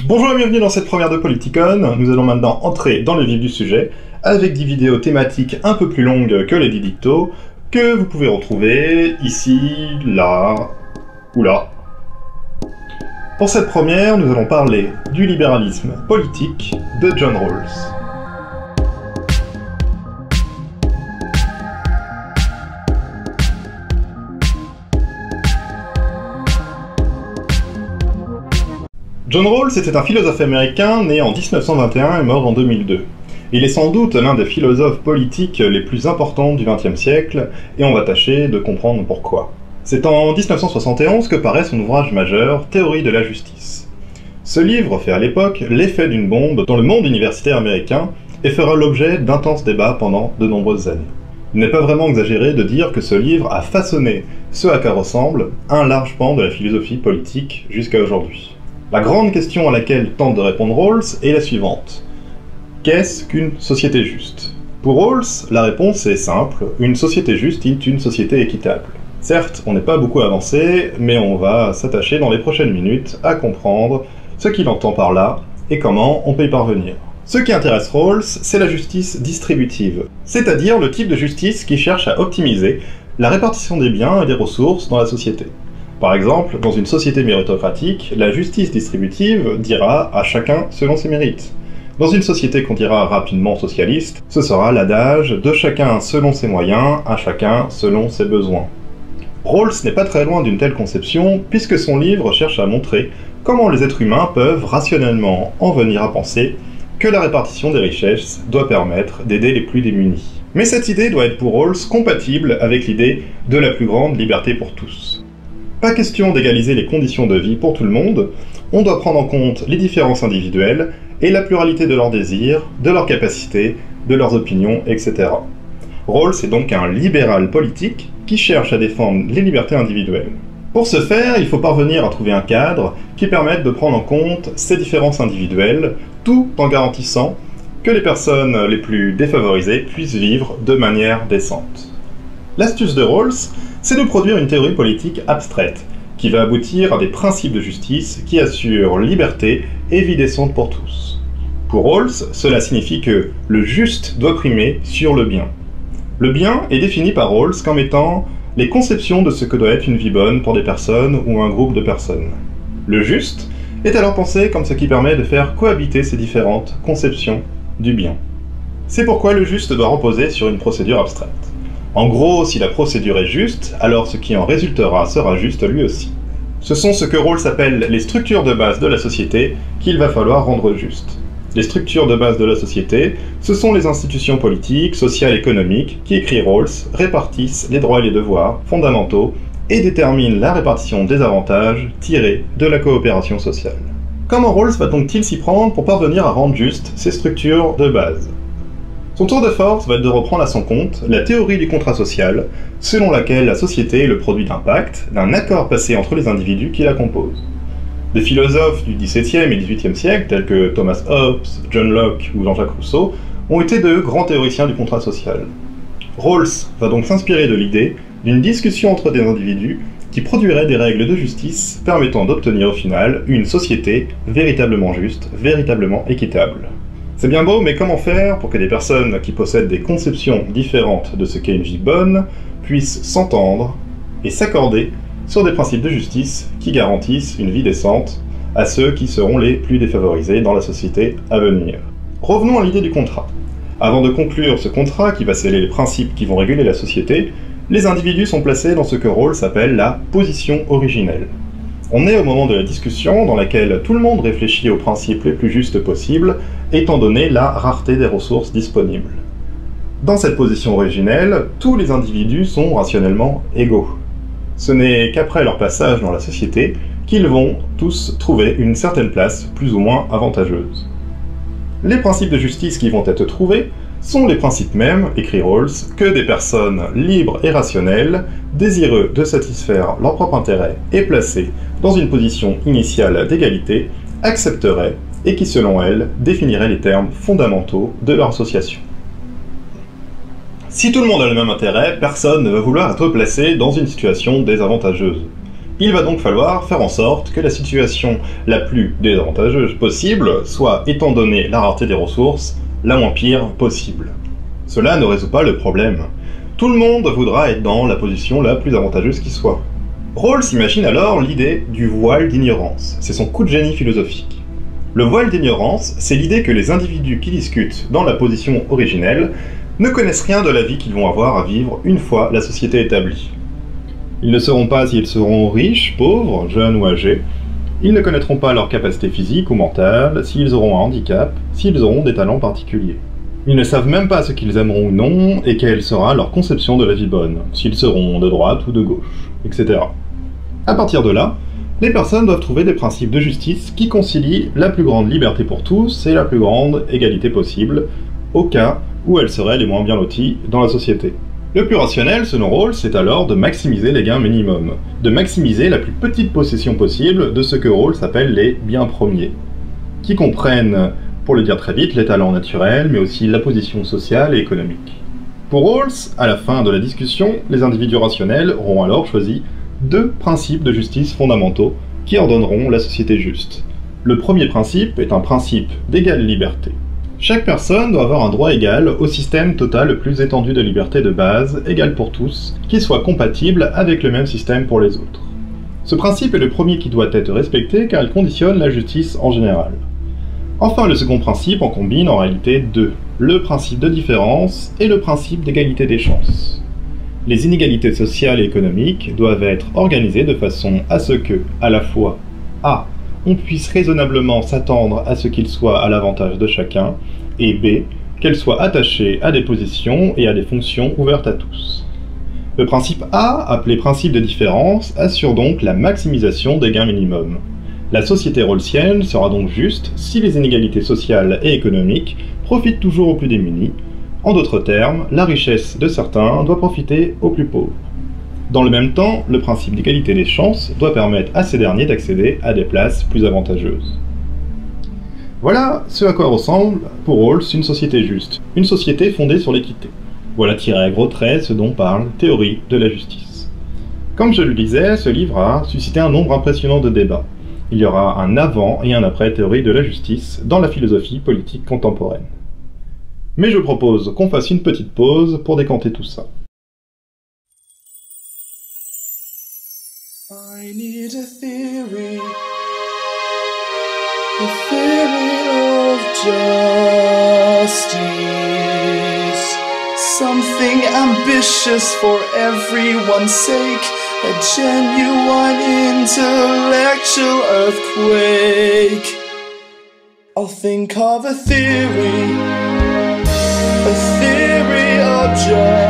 Bonjour et bienvenue dans cette première de Politicon. Nous allons maintenant entrer dans le vif du sujet avec des vidéos thématiques un peu plus longues que les 10 dictos que vous pouvez retrouver ici, là ou là. Pour cette première, nous allons parler du libéralisme politique de John Rawls. John Rawls était un philosophe américain né en 1921 et mort en 2002. Il est sans doute l'un des philosophes politiques les plus importants du XXe siècle, et on va tâcher de comprendre pourquoi. C'est en 1971 que paraît son ouvrage majeur, Théorie de la justice. Ce livre fait à l'époque l'effet d'une bombe dans le monde universitaire américain, et fera l'objet d'intenses débats pendant de nombreuses années. Il n'est pas vraiment exagéré de dire que ce livre a façonné ce à quoi ressemble un large pan de la philosophie politique jusqu'à aujourd'hui. La grande question à laquelle tente de répondre Rawls est la suivante. Qu'est-ce qu'une société juste? Pour Rawls, la réponse est simple, une société juste est une société équitable. Certes, on n'est pas beaucoup avancé, mais on va s'attacher dans les prochaines minutes à comprendre ce qu'il entend par là et comment on peut y parvenir. Ce qui intéresse Rawls, c'est la justice distributive, c'est-à-dire le type de justice qui cherche à optimiser la répartition des biens et des ressources dans la société. Par exemple, dans une société méritocratique, la justice distributive dira à chacun selon ses mérites. Dans une société qu'on dira rapidement socialiste, ce sera l'adage de chacun selon ses moyens, à chacun selon ses besoins. Rawls n'est pas très loin d'une telle conception, puisque son livre cherche à montrer comment les êtres humains peuvent rationnellement en venir à penser que la répartition des richesses doit permettre d'aider les plus démunis. Mais cette idée doit être pour Rawls compatible avec l'idée de la plus grande liberté pour tous. Pas question d'égaliser les conditions de vie pour tout le monde, on doit prendre en compte les différences individuelles et la pluralité de leurs désirs, de leurs capacités, de leurs opinions, etc. Rawls est donc un libéral politique qui cherche à défendre les libertés individuelles. Pour ce faire, il faut parvenir à trouver un cadre qui permette de prendre en compte ces différences individuelles, tout en garantissant que les personnes les plus défavorisées puissent vivre de manière décente. L'astuce de Rawls, c'est de produire une théorie politique abstraite, qui va aboutir à des principes de justice qui assurent liberté et vie décente pour tous. Pour Rawls, cela signifie que le juste doit primer sur le bien. Le bien est défini par Rawls comme étant les conceptions de ce que doit être une vie bonne pour des personnes ou un groupe de personnes. Le juste est alors pensé comme ce qui permet de faire cohabiter ces différentes conceptions du bien. C'est pourquoi le juste doit reposer sur une procédure abstraite. En gros, si la procédure est juste, alors ce qui en résultera sera juste lui aussi. Ce sont ce que Rawls appelle les structures de base de la société qu'il va falloir rendre justes. Les structures de base de la société, ce sont les institutions politiques, sociales, économiques qui, écrit Rawls, répartissent les droits et les devoirs fondamentaux et déterminent la répartition des avantages tirés de la coopération sociale. Comment Rawls va donc-il s'y prendre pour parvenir à rendre justes ces structures de base? Son tour de force va être de reprendre à son compte la théorie du contrat social, selon laquelle la société est le produit d'un pacte, d'un accord passé entre les individus qui la composent. Des philosophes du XVIIe et XVIIIe siècle, tels que Thomas Hobbes, John Locke ou Jean-Jacques Rousseau, ont été de grands théoriciens du contrat social. Rawls va donc s'inspirer de l'idée d'une discussion entre des individus qui produirait des règles de justice permettant d'obtenir au final une société véritablement juste, véritablement équitable. C'est bien beau, mais comment faire pour que des personnes qui possèdent des conceptions différentes de ce qu'est une vie bonne puissent s'entendre et s'accorder sur des principes de justice qui garantissent une vie décente à ceux qui seront les plus défavorisés dans la société à venir? Revenons à l'idée du contrat. Avant de conclure ce contrat qui va sceller les principes qui vont réguler la société, les individus sont placés dans ce que Rawls appelle la position originelle. On est au moment de la discussion dans laquelle tout le monde réfléchit aux principes les plus justes possibles, étant donné la rareté des ressources disponibles. Dans cette position originelle, tous les individus sont rationnellement égaux. Ce n'est qu'après leur passage dans la société qu'ils vont tous trouver une certaine place plus ou moins avantageuse. Les principes de justice qui vont être trouvés sont les principes mêmes, écrit Rawls, que des personnes libres et rationnelles, désireux de satisfaire leur propre intérêt et placées dans une position initiale d'égalité, accepteraient et qui, selon elles, définiraient les termes fondamentaux de leur association. Si tout le monde a le même intérêt, personne ne va vouloir être placé dans une situation désavantageuse. Il va donc falloir faire en sorte que la situation la plus désavantageuse possible soit, étant donné la rareté des ressources, la moins pire possible. Cela ne résout pas le problème. Tout le monde voudra être dans la position la plus avantageuse qui soit. Rawls imagine alors l'idée du voile d'ignorance. C'est son coup de génie philosophique. Le voile d'ignorance, c'est l'idée que les individus qui discutent dans la position originelle ne connaissent rien de la vie qu'ils vont avoir à vivre une fois la société établie. Ils ne sauront pas s'ils seront riches, pauvres, jeunes ou âgés. Ils ne connaîtront pas leurs capacités physiques ou mentales, s'ils auront un handicap, s'ils auront des talents particuliers. Ils ne savent même pas ce qu'ils aimeront ou non, et quelle sera leur conception de la vie bonne, s'ils seront de droite ou de gauche, etc. À partir de là, les personnes doivent trouver des principes de justice qui concilient la plus grande liberté pour tous et la plus grande égalité possible, au cas où elles seraient les moins bien loties dans la société. Le plus rationnel, selon Rawls, c'est alors de maximiser les gains minimums, de maximiser la plus petite possession possible de ce que Rawls appelle les biens premiers, qui comprennent, pour le dire très vite, les talents naturels, mais aussi la position sociale et économique. Pour Rawls, à la fin de la discussion, les individus rationnels auront alors choisi deux principes de justice fondamentaux qui ordonneront la société juste. Le premier principe est un principe d'égale liberté. Chaque personne doit avoir un droit égal au système total le plus étendu de liberté de base, égal pour tous, qui soit compatible avec le même système pour les autres. Ce principe est le premier qui doit être respecté car il conditionne la justice en général. Enfin, le second principe en combine en réalité deux, le principe de différence et le principe d'égalité des chances. Les inégalités sociales et économiques doivent être organisées de façon à ce que, à la fois, a. On puisse raisonnablement s'attendre à ce qu'il soit à l'avantage de chacun, et b. Qu'elles soient attachées à des positions et à des fonctions ouvertes à tous. Le principe A, appelé principe de différence, assure donc la maximisation des gains minimums. La société rawlsienne sera donc juste si les inégalités sociales et économiques profitent toujours aux plus démunis. En d'autres termes, la richesse de certains doit profiter aux plus pauvres. Dans le même temps, le principe d'égalité des chances doit permettre à ces derniers d'accéder à des places plus avantageuses. Voilà ce à quoi ressemble, pour Rawls, une société juste, une société fondée sur l'équité. Voilà tiré à gros traits ce dont parle Théorie de la justice. Comme je le disais, ce livre a suscité un nombre impressionnant de débats. Il y aura un avant et un après Théorie de la justice dans la philosophie politique contemporaine. Mais je propose qu'on fasse une petite pause pour décanter tout ça. I need a theory of justice, something ambitious for everyone's sake, a genuine intellectual earthquake. I'll think of a theory of justice,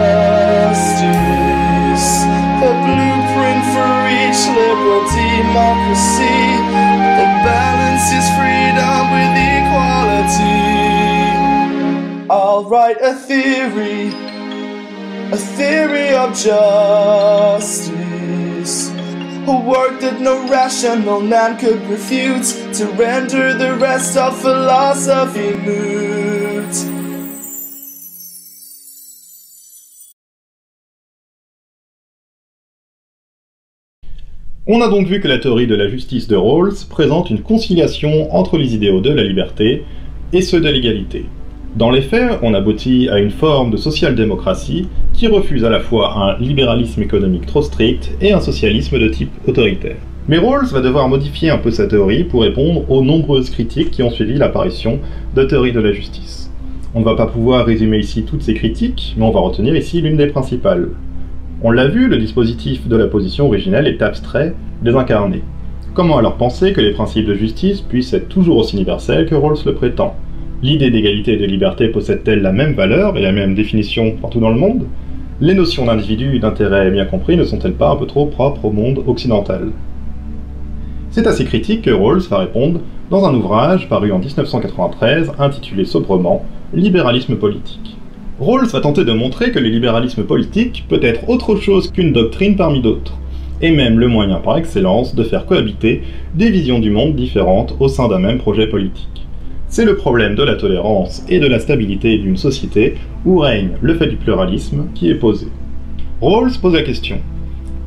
a blueprint for each liberal democracy that balances freedom with equality. I'll write a theory of justice, a work that no rational man could refute, to render the rest of philosophy moot. On a donc vu que la théorie de la justice de Rawls présente une conciliation entre les idéaux de la liberté et ceux de l'égalité. Dans les faits, on aboutit à une forme de social-démocratie qui refuse à la fois un libéralisme économique trop strict et un socialisme de type autoritaire. Mais Rawls va devoir modifier un peu sa théorie pour répondre aux nombreuses critiques qui ont suivi l'apparition de théorie de la justice. On ne va pas pouvoir résumer ici toutes ces critiques, mais on va retenir ici l'une des principales. On l'a vu, le dispositif de la position originelle est abstrait, désincarné. Comment alors penser que les principes de justice puissent être toujours aussi universels que Rawls le prétend? L'idée d'égalité et de liberté possède-t-elle la même valeur et la même définition partout dans le monde? Les notions d'individu et d'intérêt bien compris ne sont-elles pas un peu trop propres au monde occidental? C'est à ces critiques que Rawls va répondre dans un ouvrage paru en 1993 intitulé sobrement « Libéralisme politique ». Rawls va tenter de montrer que le libéralisme politique peut être autre chose qu'une doctrine parmi d'autres, et même le moyen par excellence de faire cohabiter des visions du monde différentes au sein d'un même projet politique. C'est le problème de la tolérance et de la stabilité d'une société où règne le fait du pluralisme qui est posé. Rawls pose la question: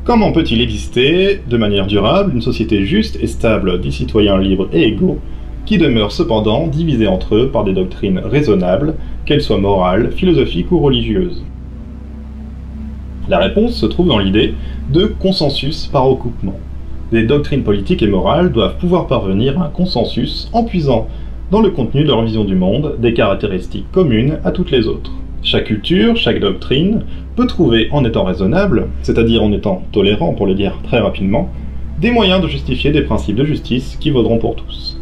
Comment peut-il exister, de manière durable, une société juste et stable des citoyens libres et égaux, qui demeurent cependant divisés entre eux par des doctrines raisonnables, qu'elles soient morales, philosophiques ou religieuses? La réponse se trouve dans l'idée de consensus par recoupement. Les doctrines politiques et morales doivent pouvoir parvenir à un consensus en puisant dans le contenu de leur vision du monde des caractéristiques communes à toutes les autres. Chaque culture, chaque doctrine peut trouver, en étant raisonnable, c'est-à-dire en étant tolérant pour le dire très rapidement, des moyens de justifier des principes de justice qui vaudront pour tous.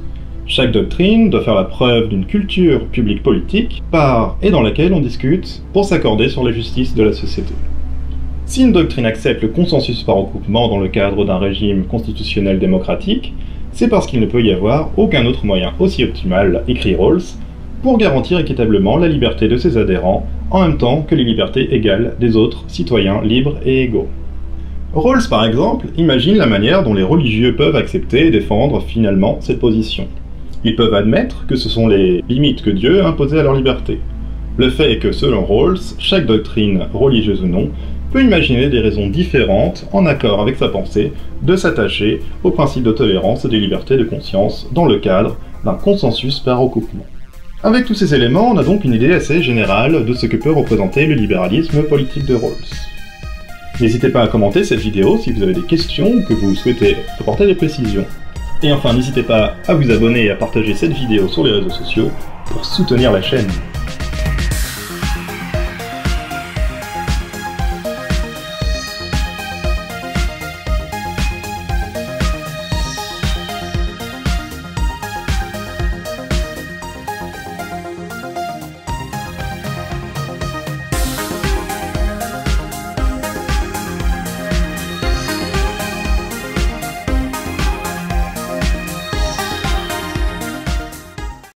Chaque doctrine doit faire la preuve d'une culture publique politique par et dans laquelle on discute pour s'accorder sur la justice de la société. Si une doctrine accepte le consensus par recoupement dans le cadre d'un régime constitutionnel démocratique, c'est parce qu'il ne peut y avoir aucun autre moyen aussi optimal, écrit Rawls, pour garantir équitablement la liberté de ses adhérents, en même temps que les libertés égales des autres citoyens libres et égaux. Rawls, par exemple, imagine la manière dont les religieux peuvent accepter et défendre finalement cette position. Ils peuvent admettre que ce sont les limites que Dieu a imposées à leur liberté. Le fait est que, selon Rawls, chaque doctrine, religieuse ou non, peut imaginer des raisons différentes, en accord avec sa pensée, de s'attacher au principe de tolérance et de liberté de conscience dans le cadre d'un consensus par recoupement. Avec tous ces éléments, on a donc une idée assez générale de ce que peut représenter le libéralisme politique de Rawls. N'hésitez pas à commenter cette vidéo si vous avez des questions ou que vous souhaitez apporter des précisions. Et enfin, n'hésitez pas à vous abonner et à partager cette vidéo sur les réseaux sociaux pour soutenir la chaîne.